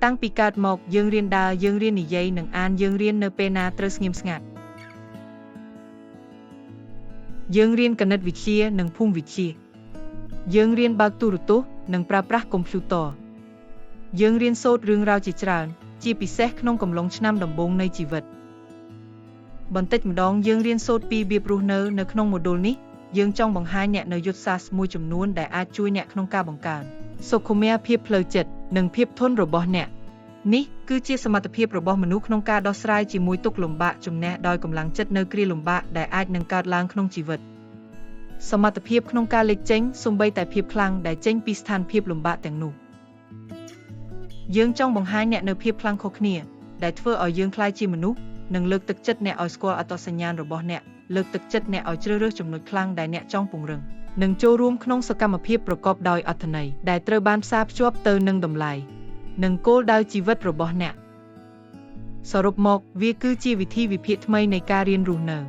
តាំងពីកើតមកយើងរៀនដើរយើងរៀននិយាយនិងអានយើងរៀននៅពេលណាត្រូវស្ងៀមស្ងាត់យើងរៀនគណិតវិទ្យានិងភូមិវិទ្យាយើងរៀនបើកទូរទស្សន៍និងប្រើប្រាស់កុំព្យូទ័រយើងរៀនសូត្ររឿងរ៉ាវជាច្រើនជាពិសេសក្នុងកំឡុងឆ្នាំដំបូងនៃជីវិតបន្តិចម្ដងយើងរៀនសូត្រពីរបៀបរស់នៅក្នុងម៉ូឌូលនេះយើងចង់បង្ហាញអ្នកនូវយុទ្ធសាស្ត្រមួយចំនួនដែលអាចជួយអ្នកក្នុងការបង្កើនសុខុមាលភាពផ្លូវចិត្តនិងភាពធន់របស់អ្នកនេះគឺជាសមត្ថភាពរបស់មនុស្សក្នុងការដោះស្រាយជាមួយទុក្ខលំបាកជំនះដោយកម្លាំងចិត្តនៅគ្រាលំបាកដែលអាចនឹងកើតឡើងក្នុងជីវិតសមត្ថភាពក្នុងការលេចចេញសូម្បីតែភាពខ្លាំងដែលចេញពីស្ថានភាពលំបាកទាំងនោះយើងចង់បង្ហាញអ្នកនូវភាពខ្លាំងខុសគ្នាដែលធ្វើឲ្យយើងក្លាយជាមនុស្សនិងលើកទឹកចិត្តអ្នកឲ្យស្គាល់អត្តសញ្ញាណរបស់អ្នកលើកទឹកចិត្តអ្នកឲ្យជ្រើសរើសចំណុចខ្លាំងដែលអ្នកចង់ពង្រឹងនិងចូលរួមក្នុងសកម្មភាពប្រកបដោយអត្ថន័យដែលត្រូវបានផ្សារភ្ជាប់ទៅនឹងតម្លៃនិងគោលដៅជីវិតរបស់អ្នកសរុបមកវាគឺជាវិធីវិភាគថ្មីនៃការរៀនរស់នៅ